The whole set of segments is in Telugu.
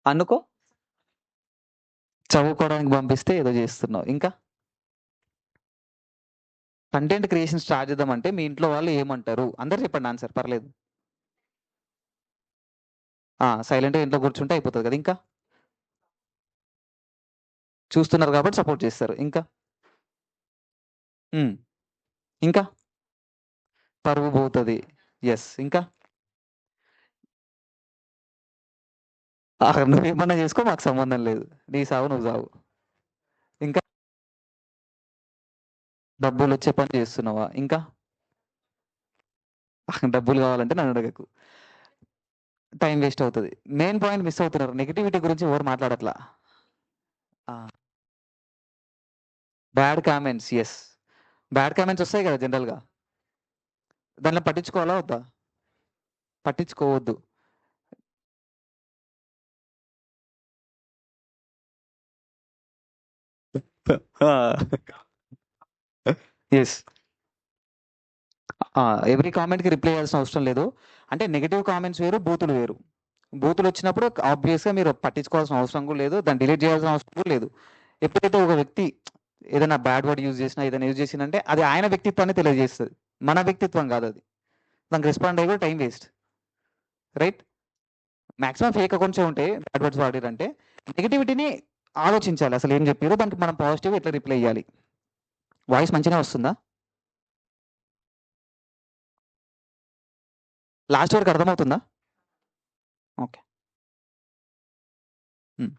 అనుకో. చదువుకోవడానికి పంపిస్తే ఏదో చేస్తున్నావు. ఇంకా కంటెంట్ క్రియేషన్ స్టార్ట్ చేద్దామంటే మీ ఇంట్లో వాళ్ళు ఏమంటారు? అందరూ చెప్పండి ఆన్సర్ పర్లేదు. సైలెంట్‌గా ఇంట్లో కూర్చుంటే అయిపోతది కదా! ఇంకా? చూస్తున్నారు కాబట్టి సపోర్ట్ చేస్తారు. ఇంకా? హ్మ్. ఇంకా? పరువు పోతది. యెస్. ఇంకా? నువ్వేమన్నా చేసుకో మాకు సంబంధం లేదు. నీ సావు నువ్వు సావు. ఇంకా? డబ్బులొచ్చే పని చేస్తున్నావా? ఇంకా? డబ్బులు కావాలంటే నన్ను అడగకు. టైం వేస్ట్ అవుతది. మెయిన్ పాయింట్ మిస్ అవుతున్నారు. నెగటివిటీ గురించి ఎవరు మాట్లాడట్లా. ఆ! Bad comments. Yes. Bad comments ఒస్తాయి కదా జనరల్‌గా. దాన్ని పట్టించుకోవాలా వద్దా? పట్టించుకోవద్దు. ఆ! యెస్. ఎవ్రి కామెంట్‌కి రిప్లై ఇయ్యాల్సిన అవసరం లేదు. అంటే నెగెటివ్ కామెంట్స్ వేరు, బూతులు వేరు. బూతులొచ్చినప్పుడు ఆబ్వియస్‌గా మీరు పట్టించుకోవాల్సిన అవసరం కూడా లేదు. దాన్ని డిలీట్ చేయాల్సిన అవసరం కూడా లేదు. ఎప్పుడైతే ఒక వ్యక్తి ఏదైనా బ్యాడ్ వర్డ్ యూజ్ చేసినా, ఏదైనా యూజ్ చేసిందంటే అది ఆయన వ్యక్తిత్వాన్ని తెలియజేస్తది. మన వ్యక్తిత్వం కాదది. దానికి రెస్పాండ్ అయ్యి కూడా time waste. Right? Maximum fake అకౌంట్సే ఉంటాయి. Bad words వాడిర్రంటే. నెగటివిటీని ఆలోచించాలి. అసలేం చెప్పిర్రో దానికి మనం పాజిటివ్‌గా ఎట్లా రిప్లై ఇయ్యాలి. వాయిస్ మంచిగానే వస్తుందా? లాస్ట్ వరకు అర్థమవుతుందా? ఓకే. హ్మ్.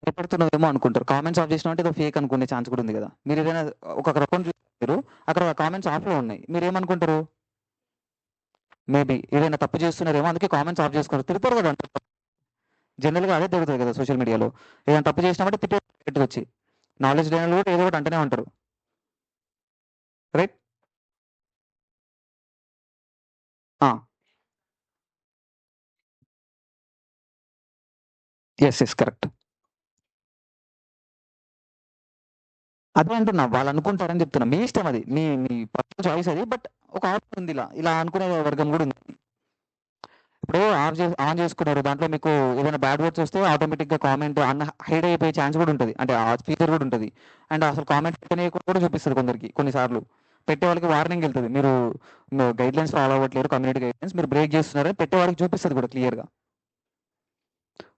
భయపడుతున్నావేమో అనుకుంటారు. కామెంట్స్ ఆఫ్ చేసినావంటే ఏదో ఫేక్ అనుకునే ఛాన్స్ కూడా ఉంది కదా! మీరేదైనా ఒకొక్క అకౌంట్ చూసారు. అక్కడ కామెంట్స్ ఆఫ్‌లో ఉన్నాయి. మీరేమనుకుంటారు? మేబీ ఏదైనా తప్పు చేస్తున్నారేమో అందుకే కామెంట్స్ ఆఫ్ చేసుకున్నారు. తిడతారు కదా! జనరల్‌గా అదే తిరుగుతది కదా! సోషల్ మీడియాలో. ఏదైనా తప్పు చేసినామంటే తిట్టేస్తారు గట్టిగొచ్చి. నాలెడ్జ్ లేనోళ్ళు కూడా ఏదో ఒకటి అంటనే ఉంటారు. రైట్? ఆ! యెస్. యెస్. కరెక్ట్. అదే అంటున్నా. వాళ్ళనుకుంటారని చెప్తున్నా. మీ ఇష్టం అది. మీ మీ పర్సనల్ చాయిస్ అది. బట్ ఒక ఆప్షన్ ఉంది ఇలా. ఇలా అనుకునే వర్గం కూడా ఉంది. ఇప్పుడు ఆన్ చేసుకున్నారు. దాంట్లో మీకు ఏదైనా బ్యాడ్ వర్డ్స్ వస్తే ఆటోమేటిక్‌గా కామెంట్ హైడ్ అయిపోయే ఛాన్స్ కూడా ఉంటది. అంటే ఆ ఫీచర్ కూడా ఉంటది. అండ్ అసలు కామెంట్ పెట్టనీయకుండా కూడా చూపిస్తది కొందరికి కొన్ని సార్లు. పెట్టే వాళ్ళకి వార్నింగ్ ఎళ్తది. మీరు గైడ్‌లైన్స్ ఫాలో అవ్వట్లేరు. కమ్యూనిటీ గైడ్‌లైన్స్ మీరు బ్రేక్ చేస్తున్నారని పెట్టేవాడికి చూపిస్తది కూడా క్లియర్‌గా.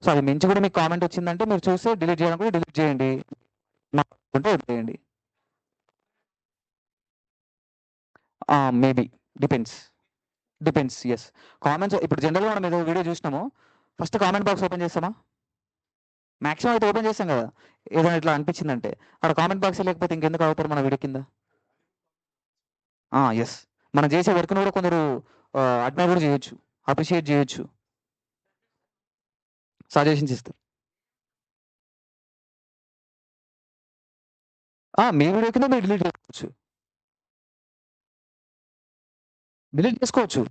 సో, అది మించి కూడా మీకు కామెంట్ వచ్చిందంటే మీరు చూసి డిలీట్ చేయాలనుకుంటే డిలీట్ చేయండి. నాకుంటే వదిలేయండి. Maybe. Depends. Depends. Yes. Comments ఇప్పుడు జనరల్‌గా మనం ఏదో వీడియో చూసినాము. ఫస్ట్ కామెంట్ బాక్స్ ఓపెన్ చేస్తామా? మాక్సిమం అయితే ఓపెన్ చేస్తాం కదా! ఏదైనా ఇట్లా అనిపించిందంటే. అక్కడ కామెంట్ బాక్సే లేకపోతే ఇంకెందుకు ఆగుతారు మన వీడియో కింద? యెస్. మనం చేసే వర్క్‌ని కూడా కొందరు అడ్మైర్ కూడా చేయొచ్చు. అప్రిషియేట్ చేయొచ్చు. సజెషన్స్ ఇస్తారు. మీ వీడియో కింద మీరు డిలీట్ చేసుకోవచ్చు. డిలీట్ చేసుకోవచ్చు.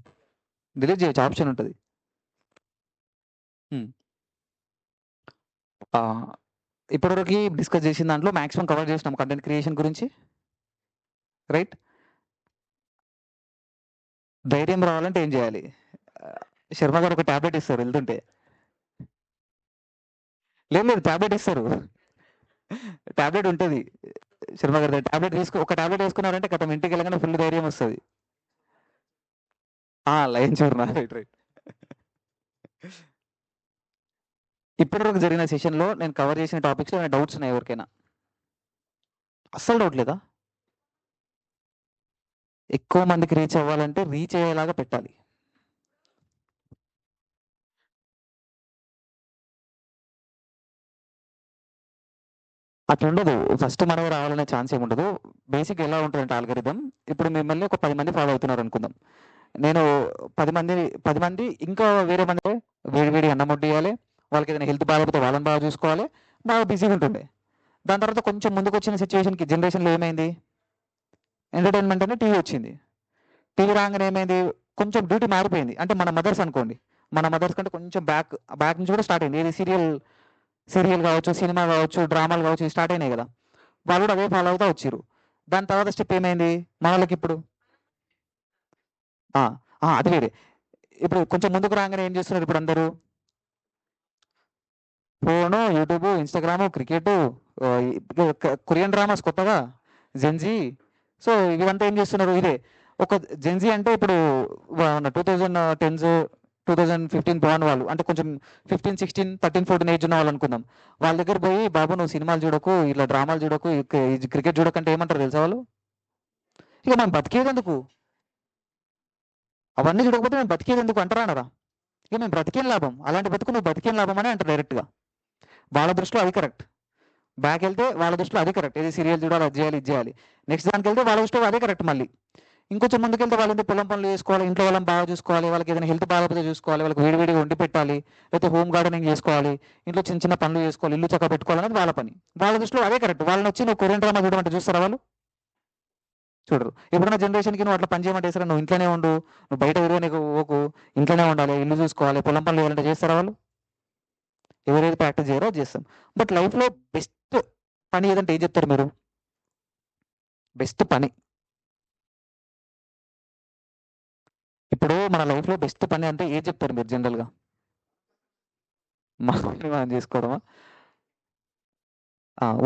డిలీట్ చేయొచ్చు ఆప్షన్ ఉంటది. హ్మ్. ఆహ్, ఇప్పటివరకి డిస్కస్ చేసిన దాంట్లో మాక్సిమం కవర్ చేసినాం కంటెంట్ క్రియేషన్ గురించి. రైట్? ధైర్యం రావాలంటే ఏం చేయాలి? ఆహ్, శర్మ గారు ఒక టాబ్లెట్ ఇస్తారు ఎళ్తుంటే. లేదు లేదు టాబ్లెట్ ఇస్తారు. టాబ్లెట్ ఉంటది. శర్మ గారి టాబ్లెట్ ఒక టాబ్లెట్ ఏసుకున్నారంటే ఖతం ఇంటికెళ్ళగానే ఫుల్ ధైర్యం వస్తది. లయన్ చూర్ణ. రైట్. రైట్. ఇప్పటివరకు జరిగిన సెషన్‌లో నేను కవర్ చేసిన టాపిక్స్‌లో ఏమైనా డౌట్స్ ఉన్నాయా ఎవరికైనా? అస్సలు డౌట్ లేదా? ఎక్కువ మందికి రీచ్ అవ్వాలంటే రీచ్ అయ్యేలాగా పెట్టాలి. అట్లుండదు. ఫస్ట్ మనమే రావాలనే ఛాన్స్ ఏముండదు. బేసిక్‌గా ఎలా ఉంటదంటే ఆల్గోరిథం ఇప్పుడు మిమ్మల్ని ఒక 10 మంది ఫాలో అవుతున్నారనుకుందాం. నేను 10 మంది 10 మంది ఇంకా వేరే మంది వేడి వేడి అన్నం వడ్డియాలి. వాళ్ళకేదైనా హెల్త్ బాలేకపోతే వాళ్ళని బాగా చూసుకోవాలి. బాగా బిజీగా ఉంటుండే. దాని తర్వాత కొంచెం ముందుకొచ్చిన సిట్యుయేషన్‌కి జనరేషన్‌లో ఏమైంది? ఎంటర్‌టైన్‌మెంట్ అని టీవీ వచ్చింది. టీవీ రాంగానే ఏమైంది? కొంచెం డ్యూటీ మారిపోయింది. అంటే మన మదర్స్ అనుకోండి. మన మదర్స్ కంటే కొంచెం బ్యాక్ నుంచి కూడా స్టార్ట్ అయింది. ఏది సీరియల్ గావచ్చు, సినిమా గావచ్చు, డ్రామాలు గావచ్చు ఇవి స్టార్ట్ అయినాయి గదా! వాళ్ళు కూడా అవే ఫాలో అవుతా వచ్చిర్రు. దాని తర్వాత స్టెప్ ఏమైంది? మనోళ్ళకిప్పుడు అది వేరే. ఇప్పుడు కొంచెం ముందుకు రాగానే ఏం చేస్తున్నారు ఇప్పుడు అందరూ? Phone, YouTube, Instagram, cricket, Korean dramas కొత్తగా, జెన్జీ. సో ఇవంతా ఏం చేస్తున్నారు? ఇదే ఒక జెన్జీ అంటే ఇప్పుడు 2010s 2015 బాన్ వాళ్ళు అంటే కొంచెం 15, 16, 13, 14 ఏజ్ ఉన్న వాళ్ళు అనుకుందాం. వాళ్ళ దగ్గర పోయి బాబు నువ్వు సినిమాలు చూడకు, ఇట్లా డ్రామాలు చూడకు, క్రికెట్ చూడకంటే ఏమంటారు తెలుసా వాళ్ళు? ఇక మనం బతికేది ఎందుకు? అవన్నీ చూడకపోతే మేము బతికేది ఎందుకు అంటారా అనరా? ఇక మేము బ్రతికేం లాభం, అలాంటి బతుకు నువ్వు బతికేం లాభం అని అంటారు డైరెక్ట్గా. వాళ్ళ దృష్టిలో అది కరెక్ట్. బ్యాక్ వెళ్తే వాళ్ళ దృష్టిలో అది కరెక్ట్. ఏది సీరియల్ చూడాలి, అది చేయాలి, ఇది చేయాలి. నెక్స్ట్ దానికి వెళ్తే వాళ్ళ దృష్టిలో అదే కరెక్ట్. మళ్ళీ ఇంకొంచెం ముందుకెళ్తే వాళ్ళంతా పొలం పనులు చేసుకోవాలి, ఇంట్లో వాళ్ళని బాగా చూసుకోవాలి, వాళ్ళకి ఏదైనా హెల్త్ బాగాలేకపోతే చూసుకోవాలి, వాళ్ళకి వేడివేడిగా వండి పెట్టాలి, లేకపోతే హోమ్ గార్డెనింగ్ చేసుకోవాలి, ఇంట్లో చిన్న చిన్న పనులు చేసుకోవాలి, ఇల్లు చక్కగా పెట్టుకోవాలి అనేది వాళ్ళ పని. వాళ్ళ దృష్టిలో అదే కరెక్ట్. వాళ్ళని వచ్చి నువ్వు కొరియన్ డ్రామా చూడమంటే చూస్తారా వాళ్ళు? చూడరు. ఇప్పుడున్న జనరేషన్కి నువ్వు అట్లా పని చేయమంటే చేస్తారా? నువ్వు ఇంట్లోనే ఉండు, నువ్వు బయట తిరగనీకి పోకు, ఇంట్లోనే ఉండాలి, ఇల్లు చూసుకోవాలి, పొలం పనులు చేయాలంటే చేస్తారా వాళ్ళు? ఎవరైతే ప్రాక్టీస్ చేయరో అది చేస్తాం. బట్ లైఫ్లో బెస్ట్ పని ఏదంటే ఏం చెప్తారు మీరు? బెస్ట్ పని ఇప్పుడు మన లైఫ్లో బెస్ట్ పని అంటే ఏం చెప్తారు మీరు జనరల్గా? మనం చేసుకోవడమా?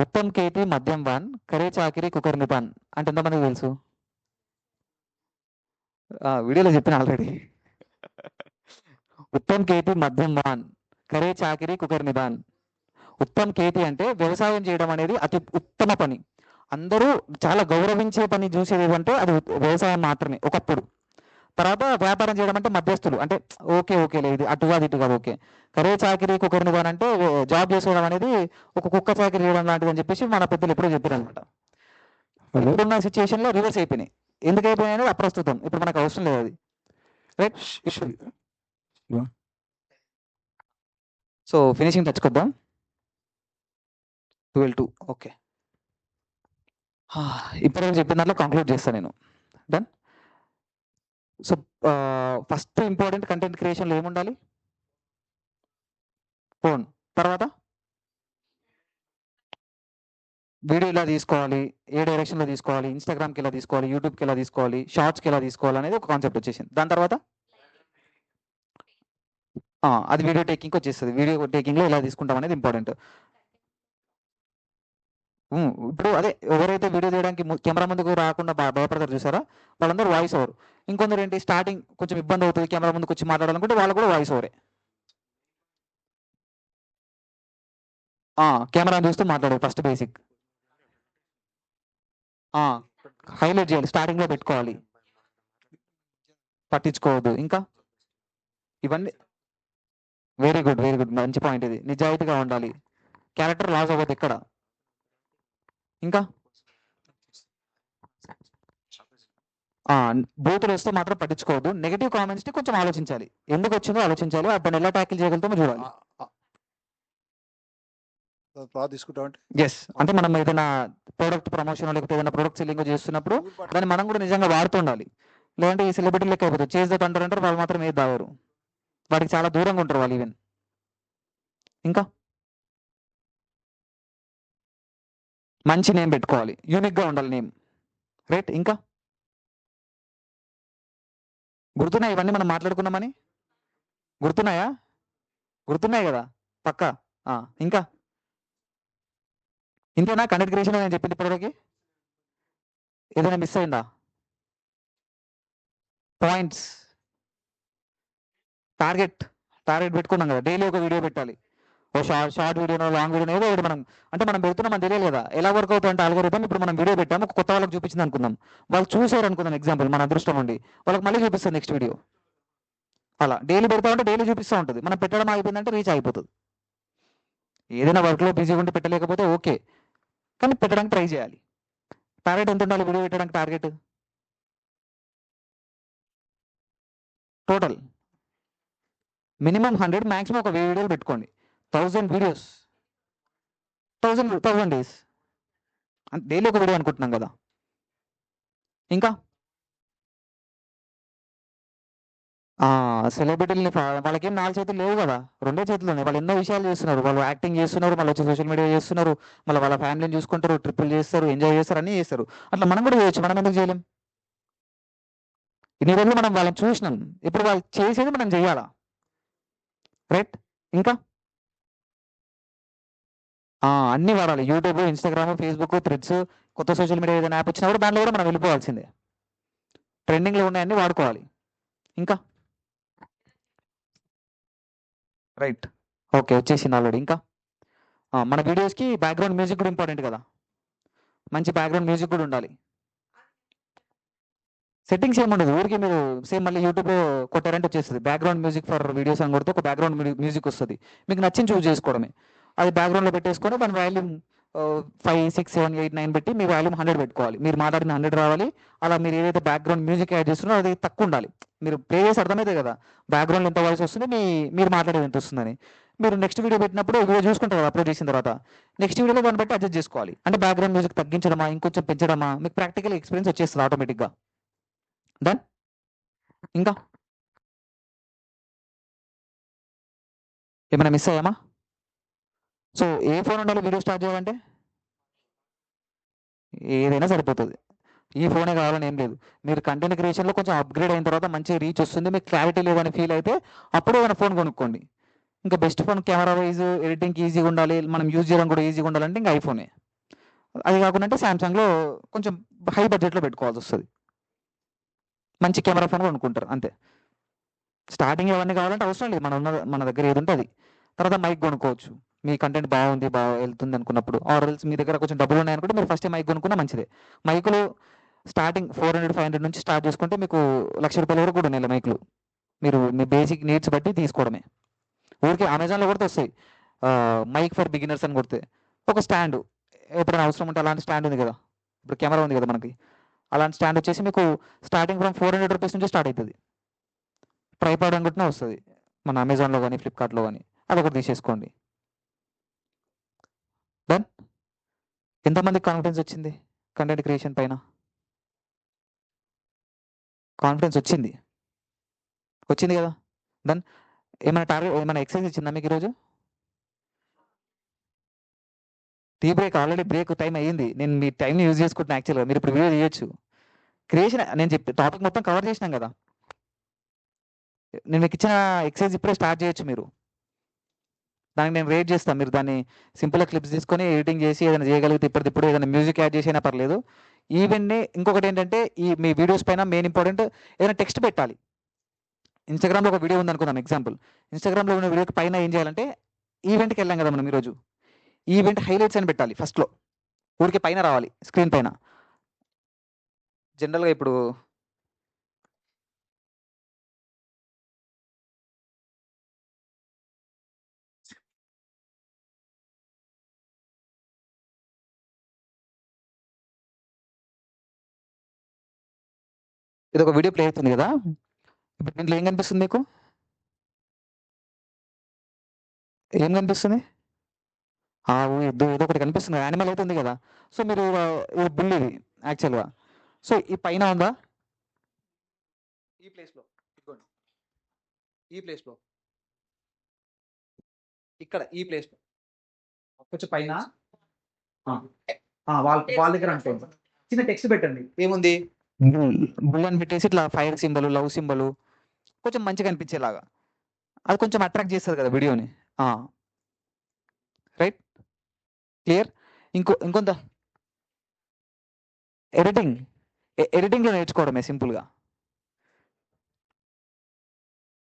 ఉత్తమ్ కేతి మద్యం వాన్ కరే చాకిరి కుకర్ నిపాన్ అంటే ఎంతమందికి తెలుసు? వీడియోలో చెప్పిన ఆల్రెడీ. ఉత్తమ్ కేతి మద్యం వాన్ కరే చాకిరి కుకర్ నిపాన్. ఉత్తమ్ కేతి అంటే వ్యవసాయం చేయడం అనేది అతి ఉత్తమ పని. అందరూ చాలా గౌరవించే పని చూసేది ఏదంటే అది వ్యవసాయం మాత్రమే ఒకప్పుడు. తర్వాత వ్యాపారం చేయడం అంటే మధ్యస్థులు అంటే ఓకేలే ఇది అటు కాదు ఇటు కాదు ఓకే. కరే చాకిరి కుక్కర్ నివాన్ అంటే జాబ్ చేసుకోవడం అనేది ఒక కుక్క చాకిరి చేయడం లాంటిది అని చెప్పేసి మన పెద్దలు ఎప్పుడో చెప్పారు అనమాట. ఇప్పుడున్న సిచ్యువేషన్లో రివర్స్ అయిపోయినాయి. ఎందుకు అయిపోయినాయి అనేది అప్రస్తుతం. ఇప్పుడు మనకు అవసరం లేదు అది. రైట్. సో ఫినిషింగ్ తెచ్చుకొద్దాం. 12:02 ఓకే. ఇప్పుడు చెప్పిన దాంట్లో కంక్లూడ్ చేస్తాను నేను. Done. So first important content క్రియేషన్లో ఏముండాలి? ఫోన్. తర్వాత వీడియో ఇలా తీసుకోవాలి, ఏ డైరెక్షన్లో తీసుకోవాలి, ఇన్స్టాగ్రామ్కి ఎలా తీసుకోవాలి, యూట్యూబ్కి ఎలా తీసుకోవాలి, షార్ట్స్కి ఎలా తీసుకోవాలి అనేది ఒక కాన్సెప్ట్ వచ్చేసింది. దాని తర్వాత అది వీడియో టేకింగ్కి వచ్చేస్తుంది. వీడియో టేకింగ్లో ఎలా తీసుకుంటాం అనేది ఇంపార్టెంట్. ఇప్పుడు అదే ఎవరైతే వీడియో తీయడానికి కెమెరా ముందుకు రాకుండా భయపడతారు చూసారా, వాళ్ళందరూ వాయిస్ ఓవర్. ఇంకొందరు ఏంటి స్టార్టింగ్ కొంచెం ఇబ్బంది అవుతుంది కెమెరా ముందుకు వచ్చి మాట్లాడాలనుకుంటే వాళ్ళు కూడా వాయిస్ ఓవరే. కెమెరా చూస్తూ మాట్లాడారు ఫస్ట్ బేసిక్. హైలైట్ చేయాలి, స్టార్టింగ్లో పెట్టుకోవాలి, పట్టించుకోవద్దు. ఇంకా ఇవన్నీ వెరీ గుడ్ మంచి పాయింట్ ఇది. నిజాయితీగా ఉండాలి, క్యారెక్టర్ లాస్ అవ్వద్దు ఎక్కడ. ఇంకా బూతులు వస్తే మాత్రం పట్టించుకోవద్దు. నెగిటివ్ కామెంట్స్ ని కొంచెం ఆలోచించాలి, ఎందుకు వచ్చిందో ఆలోచించాలి, అప్పుడు ఎలా ట్యాకిల్ చేయగలుగుతామో చూడాలి. ఎస్ అంటే మనం ఏదైనా ప్రోడక్ట్ ప్రమోషన్ లేకపోతే ఏదైనా ప్రొడక్ట్ సెల్లింగ్ చేస్తున్నప్పుడు దాన్ని మనం కూడా నిజంగా వాడుతుండాలి. లేదంటే ఈ సెలబ్రిటీ లెక్క అయిపోతుంది. చేసేది అంటారు వాళ్ళు మాత్రం ఏది దావరు, వాటికి చాలా దూరంగా ఉంటారు వాళ్ళు ఈవెన్. ఇంకా మంచి నేమ్ పెట్టుకోవాలి, యూనిక్గా ఉండాలి నేమ్. రైట్. ఇంకా గుర్తున్నాయి ఇవన్నీ మనం మాట్లాడుకున్నామని? గుర్తున్నాయి కదా పక్కా? ఇంకా ఇంతేనా కంటెంట్ క్రియేషన్ నేను చెప్పింది ఇప్పటివరకు? ఏదైనా మిస్ అయిందా? పాయింట్స్, టార్గెట్ పెట్టుకున్నాం కదా, డైలీ ఒక వీడియో పెట్టాలి. ఓ షార్ట్ వీడియోనో లాంగ్ వీడియో ఏదో ఒకటి. మనం పెడుతున్నాం, మనం తెలియదు కదా ఎలా వర్క్ అవుతుంది అంటే ఆల్గోరిథం. ఇప్పుడు మనం వీడియో పెట్టాము, కొత్త వాళ్ళకి చూపించింది అనుకుందాం, వాళ్ళు చూసారు అనుకుందాం ఎగ్జాంపుల్, మన అదృష్టం ఉండి వాళ్ళకి మళ్ళీ చూపిస్తుంది నెక్స్ట్ వీడియో. అలా డైలీ పెడతా ఉంటే డైలీ చూపిస్తూ ఉంటుంది. మనం పెట్టడం అయిపోయిందంటే రీచ్ అయిపోతుంది. ఏదైనా వర్క్లో బిజీగా ఉండి పెట్టలేకపోతే ఓకే, కానీ పెట్టడానికి ట్రై చేయాలి. టార్గెట్ ఎంత ఉండాలి వీడియో పెట్టడానికి? టార్గెట్ టోటల్ మినిమం 100, మ్యాక్సిమం ఒక 1000 వీడియోలు పెట్టుకోండి. 1000 వీడియోస్, 1000 డేస్ అంటే డైలీ ఒక వీడియో అనుకుంటున్నాం కదా. ఇంకా సెలబ్రిటీలని వాళ్ళకేం 4 చేతులు లేవు కదా, 2 చేతులు ఉన్నాయి. వాళ్ళు ఎన్నో విషయాలు చేస్తున్నారు. వాళ్ళు యాక్టింగ్ చేస్తున్నారు, మళ్ళీ వచ్చి సోషల్ మీడియా చేస్తున్నారు, మళ్ళీ వాళ్ళ ఫ్యామిలీని చూసుకుంటారు, ట్రిప్పులు చేస్తారు, ఎంజాయ్ చేస్తారు, అన్నీ చేస్తారు. అట్లా మనం కూడా చేయొచ్చు. మనం ఎందుకు చేయలేం? ఇన్ని రోజులు మనం వాళ్ళని చూసినాం, ఇప్పుడు వాళ్ళు చేసేది మనం చేయాలా, రైట్? ఇంకా అన్నీ వాడాలి. యూట్యూబ్, ఇన్స్టాగ్రామ్, ఫేస్బుక్, థ్రెడ్స్, కొత్త సోషల్ మీడియా ఏదైనా యాప్ వచ్చినా కూడా దాంట్లో కూడా మనం వెళ్ళిపోవాల్సిందే. ట్రెండింగ్లో ఉన్నాయన్నీ వాడుకోవాలి. ఇంకా రైట్, ఓకే, వచ్చేసింది ఆల్రెడీ. ఇంకా మన వీడియోస్కి బ్యాక్గ్రౌండ్ మ్యూజిక్ కూడా ఇంపార్టెంట్ కదా, మంచి బ్యాక్గ్రౌండ్ మ్యూజిక్ కూడా ఉండాలి. సెట్టింగ్స్ ఏముండదు, ఊరికి మీరు సేమ్ మళ్ళీ యూట్యూబ్లో కొట్టారంటే వచ్చేస్తుంది. బ్యాక్గ్రౌండ్ మ్యూజిక్ ఫర్ వీడియోస్ అని కొడితే ఒక బ్యాక్గ్రౌండ్ మ్యూజిక్ వస్తుంది. మీకు నచ్చింది చూస్ చేసుకోవడమే. అది బ్యాక్గ్రౌండ్లో పెట్టేసుకొని దాని వాల్యూమ్ 5, 6, 7, 8, 9 పెట్టి మీ వాల్యూమ్ 100 పెట్టుకోవాలి. మీరు మాట్లాడిన 100 రావాలి. అలా మీరు ఏదైతే బ్యాక్గ్రౌండ్ మ్యూజిక్ యాడ్ చేస్తున్నారో అది తక్కువ ఉండాలి. మీరు ప్లే చేసి అర్థమైతే కదా బ్యాక్గ్రౌండ్లో ఎంత వాయిస్ వస్తుంది, మీరు మాట్లాడేది ఎంత వస్తుందని. మీరు నెక్స్ట్ వీడియో పెట్టినప్పుడు వీడియో చూసుకుంటారు కదా అప్లోడ్ చేసిన తర్వాత, నెక్స్ట్ వీడియోలో దాన్ని బట్టి అడ్జస్ట్ చేసుకోవాలి. అంటే బ్యాక్గ్రౌండ్ మ్యూజిక్ తగ్గించడమా, ఇంకొంచెం పెంచడమా, మీకు ప్రాక్టికల్ ఎక్స్పీరియన్స్ వచ్చేస్తుంది ఆటోమేటిక్గా. డన్. ఇంకా ఏమైనా మిస్ అయ్యామా? సో ఏ ఫోన్ ఉండాలి వీడియో స్టార్ట్ చేయాలంటే? ఏదైనా సరిపోతుంది. ఈ ఫోనే కావాలని ఏం లేదు. మీరు కంటెంట్ క్రియేషన్లో కొంచెం అప్గ్రేడ్ అయిన తర్వాత మంచి రీచ్ వస్తుంది, మీకు క్లారిటీ లేదని ఫీల్ అయితే అప్పుడు ఏమైనా ఫోన్ కొనుక్కోండి. ఇంకా బెస్ట్ ఫోన్ కెమెరా వైజ్ ఎడిటింగ్కి ఈజీగా ఉండాలి, మనం యూజ్ చేయడం కూడా ఈజీగా ఉండాలంటే ఇంకా ఐఫోనే. అది కాకుండా అంటే శాంసంగ్లో కొంచెం హై బడ్జెట్లో పెట్టుకోవాల్సి వస్తుంది. మంచి కెమెరా ఫోన్ కొనుక్కుంటారు అంతే. స్టార్టింగ్ అవన్నీ కావాలంటే అవసరం లేదు, మన దగ్గర ఏది ఉంటే అది. తర్వాత మైక్ కొనుక్కోవచ్చు, మీ కంటెంట్ బాగా వెళ్తుంది అనుకున్నప్పుడు. ఆర్ఎల్స్ మీ దగ్గర కొంచెం డబ్బులు ఉన్నాయనుకుంటే మీరు ఫస్ట్ మైక్ కొనుక్కున్నా మంచిదే. మైకులు స్టార్టింగ్ 400, 500 నుంచి స్టార్ట్ చేసుకుంటే మీకు ₹1,00,000 వరకు కూడా ఉన్నాయి మైకులు. మీరు మీ బేసిక్ నీడ్స్ బట్టి తీసుకోవడమే. ఊరికే అమెజాన్లో కొడితే వస్తాయి, మైక్ ఫర్ బిగినర్స్ అని కొడితే. ఒక స్టాండ్ ఎప్పుడైనా అవసరం ఉంటే అలాంటి స్టాండ్ ఉంది కదా, ఇప్పుడు కెమెరా ఉంది కదా మనకి, అలాంటి స్టాండ్ వచ్చేసి మీకు స్టార్టింగ్ ఫ్రమ్ ₹400 నుంచి స్టార్ట్ అవుతుంది. ట్రైపాడ్ అనుకుంటున్నా వస్తుంది మన అమెజాన్లో కానీ ఫ్లిప్కార్ట్లో కానీ, అదొకటి తీసేసుకోండి. డన్. ఎంతమందికి కాన్ఫిడెన్స్ వచ్చింది కంటెంట్ క్రియేషన్ పైన? కాన్ఫిడెన్స్ వచ్చింది కదా. డన్. ఏమైనా టార్గెట్, ఏమైనా ఎక్సర్సైజ్ ఇచ్చిందా మీకు ఈరోజు? Tea break, already break time అయ్యింది. నేను మీ టైంని యూజ్ చేసుకుంటున్నా యాక్చువల్గా. మీరు ఇప్పుడు వీడియో చేయొచ్చు. క్రియేషన్ నేను చెప్పి టాపిక్ మొత్తం కవర్ చేసినాం కదా. నేను మీకు ఇచ్చిన ఎక్సర్సైజ్ ఇప్పుడే స్టార్ట్ చేయొచ్చు మీరు. దానికి నేను రేట్ చేస్తాను, మీరు దాన్ని సింపుల్గా క్లిప్స్ తీసుకొని ఎడిటింగ్ చేసి ఏదైనా చేయగలిగితే ఇప్పటికిప్పుడు ఏదైనా మ్యూజిక్ యాడ్ చేసినా పర్లేదు. ఈవెన్ని ఇంకొకటి ఏంటంటే ఈ మీ వీడియోస్ పైన మెయిన్ ఇంపార్టెంట్ ఏదైనా టెక్స్ట్ పెట్టాలి. ఇన్స్టాగ్రామ్లో ఒక వీడియో ఉందనుకుందాం ఎగ్జాంపుల్. ఇన్స్టాగ్రామ్లో ఉన్న వీడియోకి పైన ఏం చేయాలంటే, ఈవెంట్కి వెళ్ళాం కదా మనం ఈరోజు, ఈవెంట్ హైలైట్స్ అని పెట్టాలి ఫస్ట్లో. ఊరికే పైన రావాలి స్క్రీన్ పైన. జనరల్గా ఇప్పుడు ఇది ఒక వీడియో ప్లే అవుతుంది కదా, ఇప్పుడు దీంట్లో ఏం కనిపిస్తుంది మీకు? ఏం కనిపిస్తుంది? ఆవు, ఎద్దు ఏదో ఒకటి కనిపిస్తుంది, యానిమల్ అయితే ఉంది కదా. సో మీరు ఇది బుల్ ఇది యాక్చువల్గా. సో ఈ పైన ఉందా, ఈ ప్లేస్లో, ఇదిగోండి ఈ ప్లేస్లో, ఇక్కడ ఈ ప్లేస్లో కొంచెం పైన వాళ్ళ దగ్గర అనుకోండి, చిన్న టెక్స్ట్ పెట్టండి. ఏముంది? బుల్ అని పెట్టేసి ఇట్లా ఫైర్ సింబల్, లవ్ సింబల్, కొంచెం మంచిగా అనిపించేలాగా. అది కొంచెం అట్రాక్ట్ చేస్తుంది కదా వీడియోని. Right, clear. ఇంకొంత ఎడిటింగ్లో నేర్చుకోవడమే సింపుల్గా.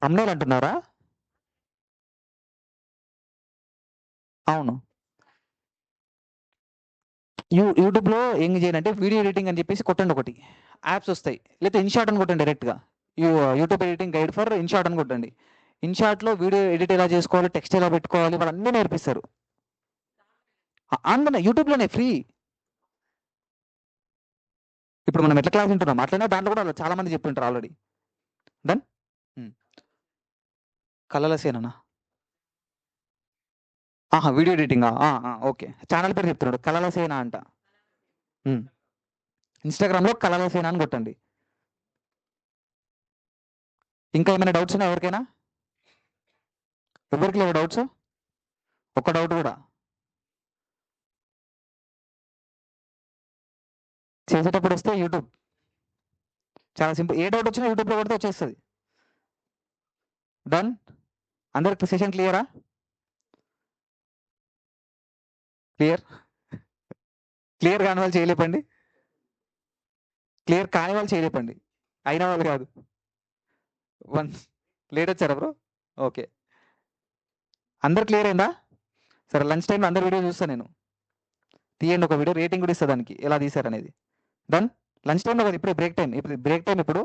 thumbnail అంటున్నారా? అవును. యూట్యూబ్లో ఏం చేయాలంటే వీడియో ఎడిటింగ్ అని చెప్పేసి కొట్టండి, ఒకటి యాప్స్ వస్తాయి. లేకపోతే ఇన్షాట్ అని కొట్టండి డైరెక్ట్గా. YouTube editing guide for INSAT అని కొట్టండి. ఇన్షాట్లో వీడియో ఎడిట్ ఎలా చేసుకోవాలి, టెక్స్ట్ ఎలా పెట్టుకోవాలి, వాళ్ళు అన్నీ నేర్పిస్తారు. అందులో యూట్యూబ్లోనే ఫ్రీ. ఇప్పుడు మనం ఎట్లా క్లాస్ వింటున్నాం అట్లనే దాంట్లో కూడా చాలా మంది చెప్తుంటారు ఆల్రెడీ. డన్. కళల సేననా? Video editing, okay. ఛానల్ పేరు చెప్తున్నాడు, కళల సేన అంట. ఇన్స్టాగ్రామ్లో కళల సేన అని కొట్టండి. ఇంకా ఏమైనా డౌట్స్ ఉన్నాయా ఎవరికైనా? ఎవరికి లేవు డౌట్స్? ఒక్క డౌట్ కూడా? చేసేటప్పుడు వస్తే యూట్యూబ్ చాలా సింపుల్. ఏ డౌట్ వచ్చినా యూట్యూబ్లో కొడితే వచ్చేస్తుంది. డన్. అందరికి సెషన్ క్లియరా? క్లియర్ క్లియర్ కాని వాళ్ళు చేయలేపండి. క్లియర్ కాని వాళ్ళు చేయలేపండి. అయిన వాళ్ళు కాదు. వన్ లేట్ వచ్చారా బ్రో? ఓకే, అందరు క్లియర్ అయిందా? సరే, లంచ్ టైంలో అందరు వీడియో చూస్తాను నేను. తీయండి ఒక వీడియో, రేటింగ్ కూడా ఇస్తా దానికి ఎలా తీశారనేది. డన్. లంచ్ టైంలో కాదు, ఇప్పుడే బ్రేక్ టైం. ఇప్పుడు బ్రేక్ టైం ఇప్పుడు